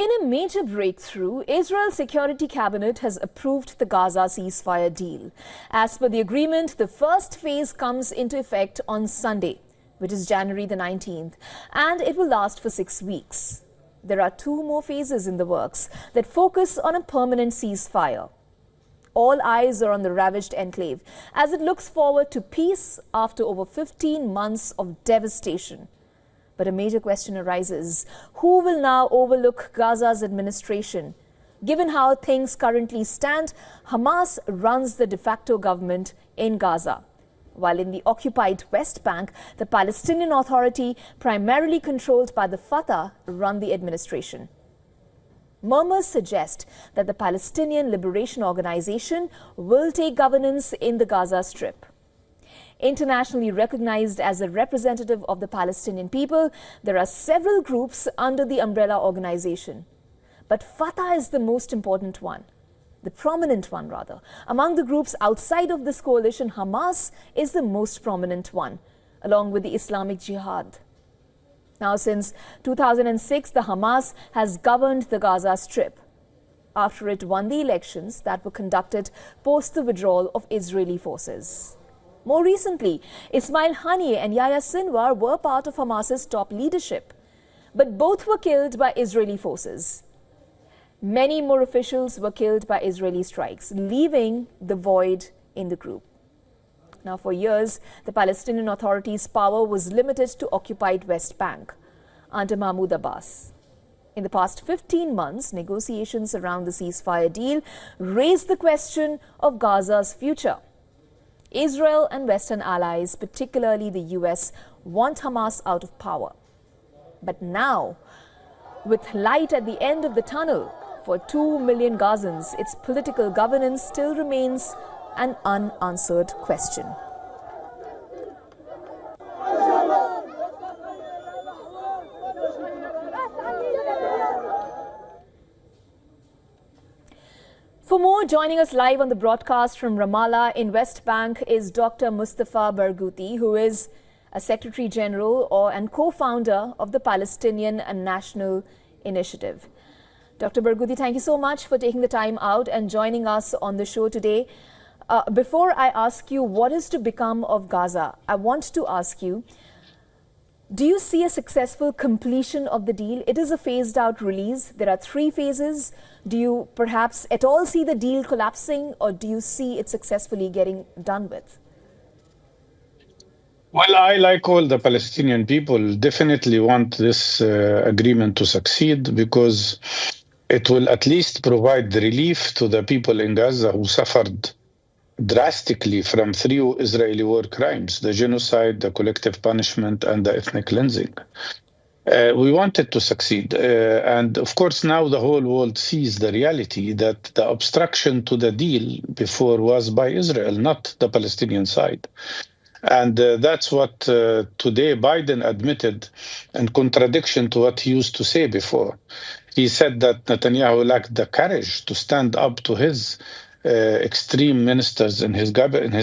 In a major breakthrough, Israel's Security Cabinet has approved the Gaza ceasefire deal. As per the agreement, the first phase comes into effect on Sunday, which is January the 19th, and it will last for 6 weeks. There are 2 more phases in the works that focus on a permanent ceasefire. All eyes are on the ravaged enclave as it looks forward to peace after over 15 months of devastation. But a major question arises: who will now overlook Gaza's administration? Given how things currently stand, Hamas runs the de facto government in Gaza, while in the occupied West Bank, the Palestinian Authority, primarily controlled by the Fatah, run the administration. Murmurs suggest that the Palestinian Liberation Organization will take governance in the Gaza Strip. Internationally recognized as a representative of the Palestinian people, there are several groups under the umbrella organization. But Fatah is the most important one, the prominent one rather. Among the groups outside of this coalition, Hamas is the most prominent one, along with the Islamic Jihad. Now, since 2006, the Hamas has governed the Gaza Strip after it won the elections that were conducted post the withdrawal of Israeli forces. More recently, Ismail Haniyeh and Yahya Sinwar were part of Hamas's top leadership, but both were killed by Israeli forces. Many more officials were killed by Israeli strikes, leaving the void in the group. Now, for years, the Palestinian Authority's power was limited to occupied West Bank under Mahmoud Abbas. In the past 15 months, negotiations around the ceasefire deal raised the question of Gaza's future. Israel and Western allies, particularly the US, want Hamas out of power. But now, with light at the end of the tunnel for 2 million Gazans, its political governance still remains an unanswered question. For more, joining us live on the broadcast from Ramallah in West Bank is Dr. Mustafa Barghouti, who is a Secretary General and co-founder of the Palestinian National Initiative. Dr. Barghouti, thank you so much for taking the time out and joining us on the show today. Before I ask you what is to become of Gaza, I want to ask you, do you see a successful completion of the deal? It is a phased out release. There are 3 phases. Do you perhaps at all see the deal collapsing, or do you see it successfully getting done with? Well, I, like all the Palestinian people, definitely want this agreement to succeed, because it will at least provide the relief to the people in Gaza who suffered drastically from 3 Israeli war crimes: the genocide, the collective punishment, and the ethnic cleansing. We want it to succeed. And of course, now the whole world sees the reality that the obstruction to the deal before was by Israel, not the Palestinian side. And that's what today Biden admitted, in contradiction to what he used to say before. He said that Netanyahu lacked the courage to stand up to his extreme ministers in his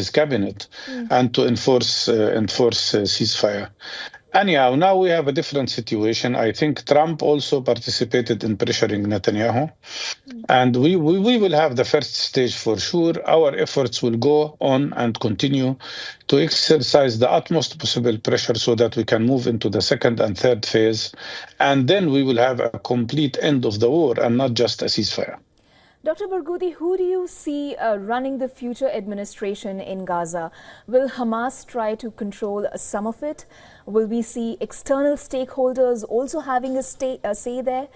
cabinet and to enforce ceasefire. Anyhow, now we have a different situation. I think Trump also participated in pressuring Netanyahu, and we will have the first stage for sure. Our efforts will go on and continue to exercise the utmost possible pressure so that we can move into the second and third phase, and then we will have a complete end of the war and not just a ceasefire. Dr. Barghouti, who do you see running the future administration in Gaza? Will Hamas try to control some of it? Will we see external stakeholders also having a say there?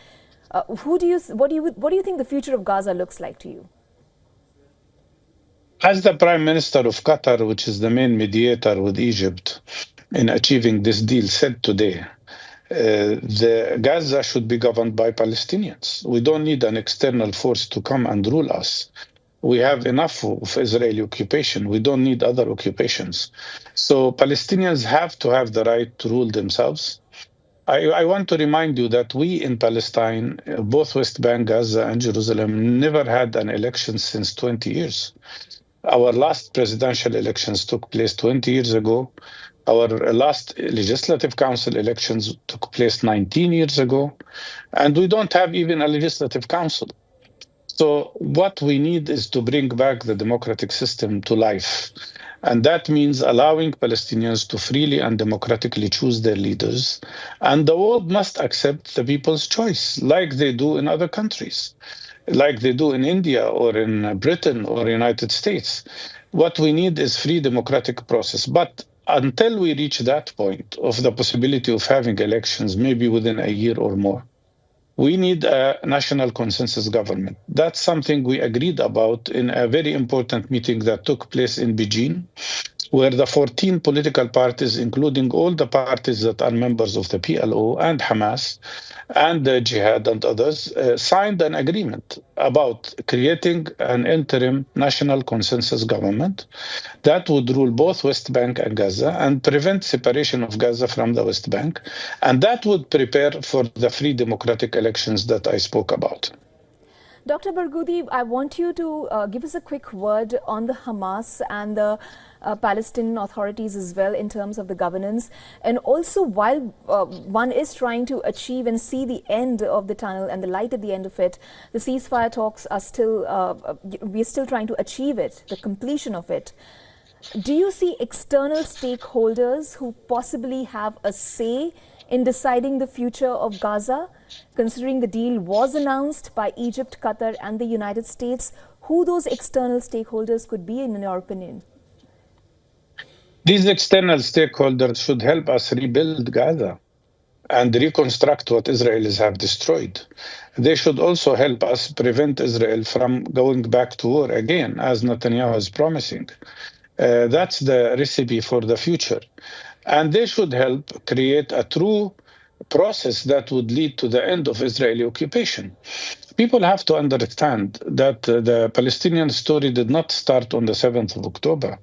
What do you think the future of Gaza looks like to you? As the Prime Minister of Qatar, which is the main mediator with Egypt in achieving this deal, said today, the Gaza should be governed by Palestinians. We don't need an external force to come and rule us. We have enough of Israeli occupation. We don't need other occupations. So Palestinians have to have the right to rule themselves. I want to remind you that we in Palestine, both West Bank, Gaza, and Jerusalem, never had an election since 20 years. Our last presidential elections took place 20 years ago, Our last legislative council elections took place 19 years ago, and we don't have even a legislative council. So what we need is to bring back the democratic system to life. And that means allowing Palestinians to freely and democratically choose their leaders. And the world must accept the people's choice, like they do in other countries, like they do in India or in Britain or United States. What we need is free democratic process. But until we reach that point of the possibility of having elections, maybe within a year or more, we need a national consensus government. That's something we agreed about in a very important meeting that took place in Beijing, where the 14 political parties, including all the parties that are members of the PLO and Hamas and the Jihad and others, signed an agreement about creating an interim national consensus government that would rule both West Bank and Gaza and prevent separation of Gaza from the West Bank. And that would prepare for the free democratic elections that I spoke about. Dr. Barghouti, I want you to give us a quick word on the Hamas and the Palestinian authorities as well in terms of the governance. And also, while one is trying to achieve and see the end of the tunnel and the light at the end of it, the ceasefire talks are still, we're still trying to achieve it, the completion of it. Do you see external stakeholders who possibly have a say in deciding the future of Gaza, considering the deal was announced by Egypt, Qatar and the United States? Who those external stakeholders could be, in your opinion? These external stakeholders should help us rebuild Gaza and reconstruct what Israelis have destroyed. They should also help us prevent Israel from going back to war again, as Netanyahu is promising. That's the recipe for the future. And they should help create a true process that would lead to the end of Israeli occupation. People have to understand that the Palestinian story did not start on the 7th of October.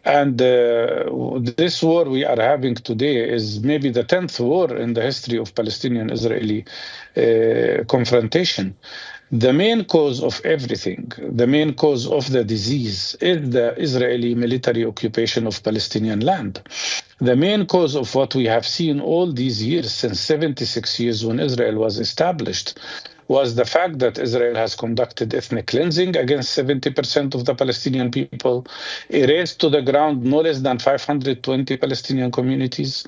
And this war we are having today is maybe the 10th war in the history of Palestinian-Israeli confrontation. The main cause of everything, the main cause of the disease is the Israeli military occupation of Palestinian land. The main cause of what we have seen all these years, since 76 years when Israel was established, was the fact that Israel has conducted ethnic cleansing against 70% of the Palestinian people, erased to the ground no less than 520 Palestinian communities,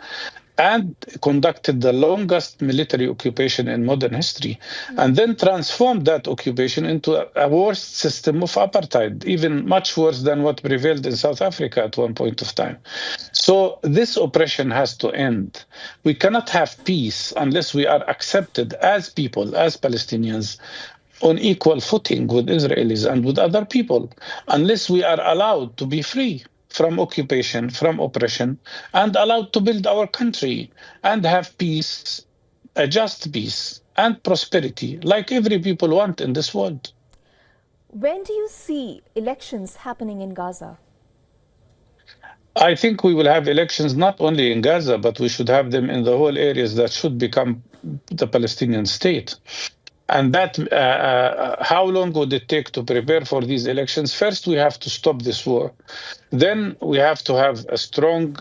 and conducted the longest military occupation in modern history, and then transformed that occupation into a worse system of apartheid, even much worse than what prevailed in South Africa at one point of time. So this oppression has to end. We cannot have peace unless we are accepted as people, as Palestinians, on equal footing with Israelis and with other people, unless we are allowed to be free from occupation, from oppression, and allowed to build our country and have peace, a just peace and prosperity, like every people want in this world. When do you see elections happening in Gaza? I think we will have elections not only in Gaza, but we should have them in the whole areas that should become the Palestinian state. And that, how long would it take to prepare for these elections? First, we have to stop this war. Then we have to have a strong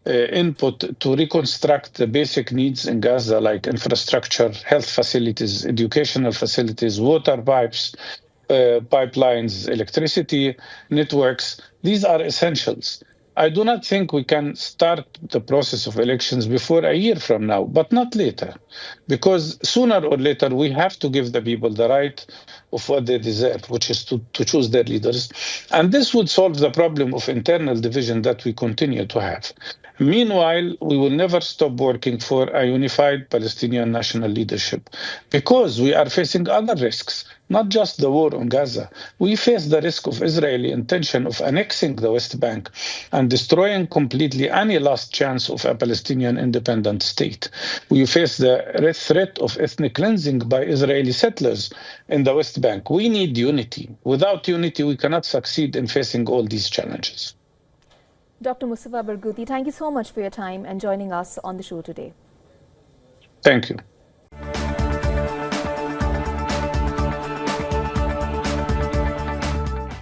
input to reconstruct the basic needs in Gaza, like infrastructure, health facilities, educational facilities, water pipes, pipelines, electricity networks. These are essentials. I do not think we can start the process of elections before a year from now, but not later, because sooner or later we have to give the people the right of what they deserve, which is to choose their leaders. And this would solve the problem of internal division that we continue to have. Meanwhile, we will never stop working for a unified Palestinian national leadership, because we are facing other risks, not just the war on Gaza. We face the risk of Israeli intention of annexing the West Bank and destroying completely any last chance of a Palestinian independent state. We face the threat of ethnic cleansing by Israeli settlers in the West Bank. We need unity. Without unity, we cannot succeed in facing all these challenges. Dr. Mustafa Barghouti, thank you so much for your time and joining us on the show today. Thank you.